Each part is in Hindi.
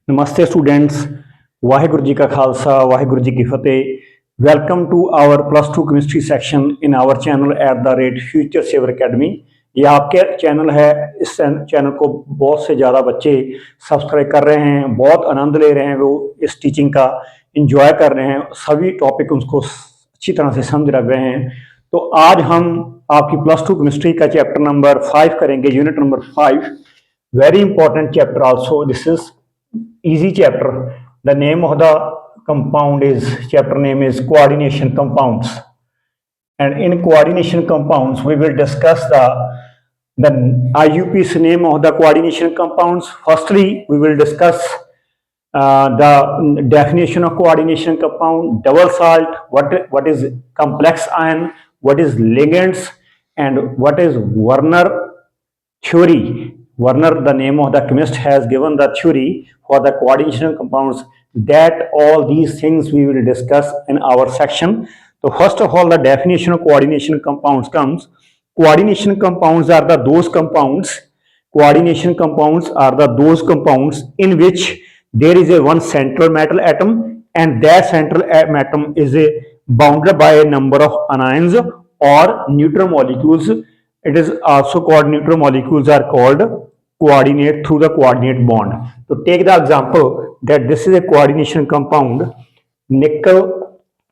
नमस्ते स्टूडेंट्स, वाहिगुरु जी का खालसा वाहिगुरु जी की फतेह। Welcome to our +2 chemistry section in our channel @Future Saver Academy. ये आपके चैनल है। इस चैनल को बहुत से ज़्यादा बच्चे सब्सक्राइब कर रहे हैं, बहुत आनंद ले रहे हैं, वो इस टीचिंग का इंजॉय कर रहे हैं, सभी टॉपिक उनको अच्छी तरह से समझ रख रहे हैं। तो आज हम आपकी +2 केमिस्ट्री का चैप्टर नंबर 5 करेंगे, unit number 5। Very important chapter also. This is easy chapter. The name of the compound is, chapter name is coordination compounds, and in coordination compounds we will discuss the IUP's name of the coordination compounds. Firstly, we will discuss the definition of coordination compound, double salt, what is complex ion, what is ligands, and what is Werner theory. Werner, the name of the chemist, has given the theory for the coordination compounds. That all these things we will discuss in our section. So first of all, the definition of coordination compounds comes. Coordination compounds are those compounds. Coordination compounds are those compounds in which there is a one central metal atom, and that central atom is bounded by a number of anions or neutral molecules. It is also called, neutral molecules are called coordinate through the coordinate bond. So take the example that this is a coordination compound, nickel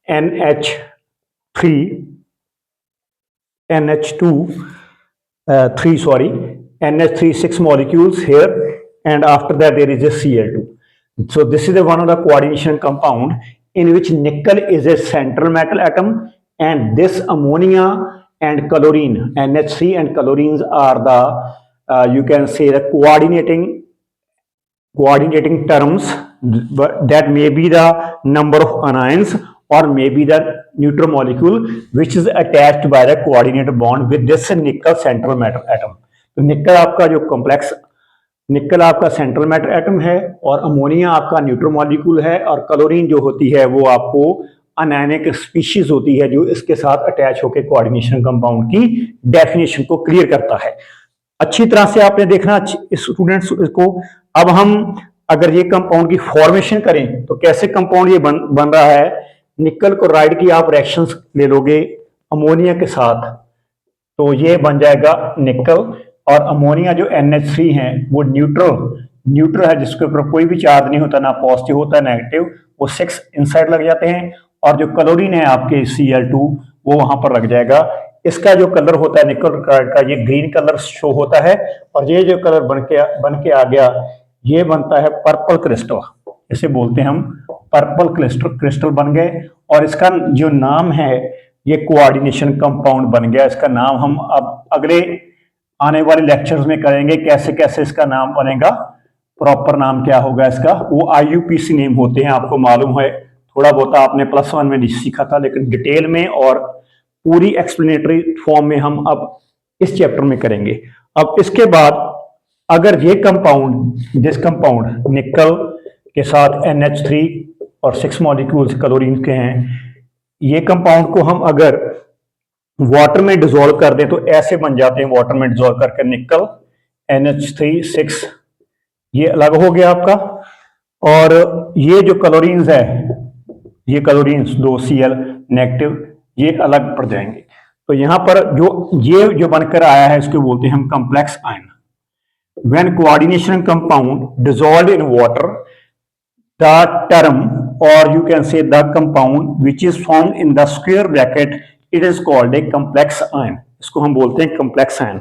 NH3 NH2 3 sorry NH3 6 molecules here, and after that there is a Cl2. So this is one of the coordination compound in which nickel is a central metal atom, and this ammonia and chlorine, NH3 and chlorines, are the you can say the coordinating terms, that may be the number of anions or may be the neutral molecule which is attached by the coordinate bond with this nickel central metal atom. तो निकल आपका जो कॉम्प्लेक्स, निकल आपका सेंट्रल मैटर एटम है, और अमोनिया आपका न्यूट्रल मॉलिक्यूल है, और क्लोरीन जो होती है वो आपको अनायनिक स्पीशीज होती है जो इसके साथ अटैच होकर कोऑर्डिनेशन कंपाउंड की डेफिनेशन को क्लियर करता है। अच्छी तरह से आपने देखना स्टूडेंट्स को। अब हम अगर ये कंपाउंड की फॉर्मेशन करें तो कैसे कंपाउंड ये बन रहा है। निकल को राइड की आप रिएक्शंस ले लोगे अमोनिया के साथ, तो ये बन जाएगा निकल, और अमोनिया जो NH3 है वो न्यूट्रल है, जिसके ऊपर कोई भी चार्ज नहीं होता, ना पॉजिटिव होता है नेगेटिव, वो 6 इनसाइड लग जाते हैं, और जो क्लोरीन है आपके Cl2 वो वहां पर लग जाएगा। इसका जो कलर होता है निकल का, ये ग्रीन कलर शो होता है, और ये जो कलर बन के आ गया ये बनता है पर्पल क्रिस्टल, इसे बोलते हैं हम पर्पल क्रिस्टल बन गए। और इसका जो नाम है ये कोऑर्डिनेशन कंपाउंड बन गया। इसका नाम हम अब अगले आने वाले लेक्चर्स में करेंगे, कैसे कैसे इसका नाम बनेगा, प्रॉपर नाम क्या होगा इसका, वो IUPAC नेम होते हैं। आपको मालूम है, थोड़ा बहुत आपने +1 में नहीं सीखा था, लेकिन डिटेल में और पूरी एक्सप्लेनेटरी फॉर्म में हम अब इस चैप्टर में करेंगे। अब इसके बाद अगर ये कंपाउंड, जिस कंपाउंड निकल के साथ NH3 और 6 मॉलिक्यूल्स क्लोरीन के हैं, ये कंपाउंड को हम अगर वाटर में डिसॉल्व कर दें तो ऐसे बन जाते हैं। वाटर में डिसॉल्व करके निकल NH3 6 ये अलग हो गया आपका, और ये जो क्लोरीन्स है, ये क्लोरीन्स 2 Cl नेगेटिव, ये अलग पड़ जाएंगे। तो यहां पर जो बनकर आया है इसको बोलते हैं हम complex ion. When coordination compound dissolve in water, the term और you can say the compound which is form in the square bracket, it is called a complex ion. इसको हम बोलते हैं complex ion.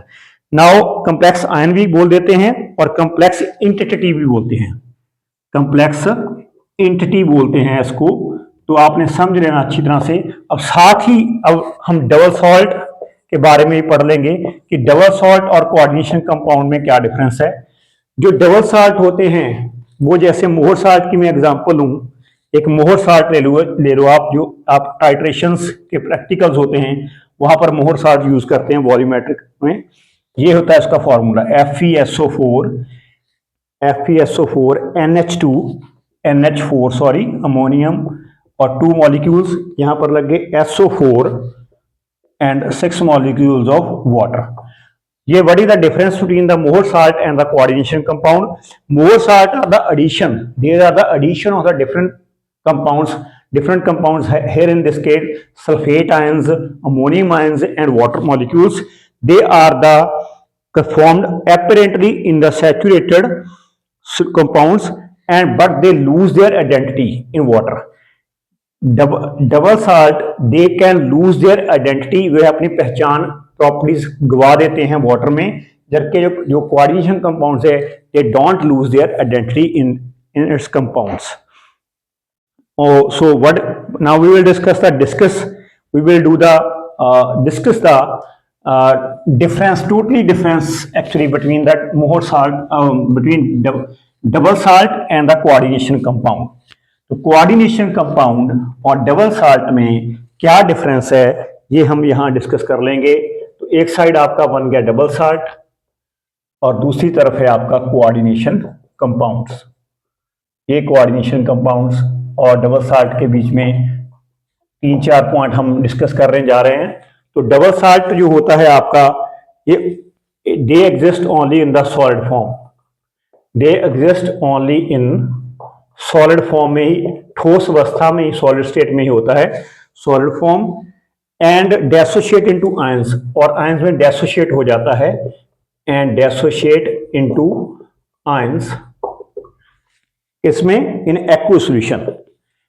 Now complex ion भी बोल देते हैं और कॉम्प्लेक्स इंटिटी भी बोलते हैं, कॉम्प्लेक्स इंटिटी बोलते हैं इसको। तो आपने समझ लेना अच्छी तरह से। अब साथ ही अब हम डबल सॉल्ट के बारे में पढ़ लेंगे कि डबल सॉल्ट और कोऑर्डिनेशन कंपाउंड में क्या डिफरेंस है। जो डबल सॉल्ट होते हैं वो, जैसे मोहर साल्ट की मैं एग्जांपल लूं, एक मोहर साल्ट ले लो आप, जो आप टाइट्रेशंस के प्रैक्टिकल्स होते हैं वहां पर मोहर साल्ट यूज करते हैं वॉल्यूमेट्रिक में। ये होता है इसका formula FeSO4 NH2 sorry ammonium और 2 मॉलिक्यूल्स यहां पर लग गए SO4 and 6 molecules of water. ये what is the difference between the Mohr salt and the coordination compound? Mohr salt are the addition, these are the addition of the different compounds here in this case sulfate ions, ammonium ions and water molecules. They are the formed apparently in the saturated compounds and but they lose their identity in water. Double salt they can lose their identity, वे अपनी पहचान प्रॉपर्टीज गवा देते हैं वाटर में, जबकि जो कोऑर्डिनेशन कंपाउंड्स है they don't lose their identity in its compounds. So what now we will discuss the difference, totally difference actually between that more salt between double salt and the coordination compound. तो कोऑर्डिनेशन कंपाउंड और डबल साल्ट में क्या डिफरेंस है ये हम यहां डिस्कस कर लेंगे. तो एक साइड आपका बन गया डबल साल्ट और दूसरी तरफ है आपका कोऑर्डिनेशन कंपाउंड्स. ये कोऑर्डिनेशन कंपाउंड्स और डबल साल्ट के बीच में 3-4 पॉइंट हम डिस्कस करने जा रहे हैं. तो डबल साल्ट जो होता है आपका ये they exist only in the solid form, they exist only in solid form में ही, ठोस अवस्था में ही, सॉलिड स्टेट में ही होता है, solid form. And dissociate into ions, और आयंस में डेसोशिएट हो जाता है, एंड डेसोशिएट इनटू आयंस इसमें इन एक्व सॉल्यूशन.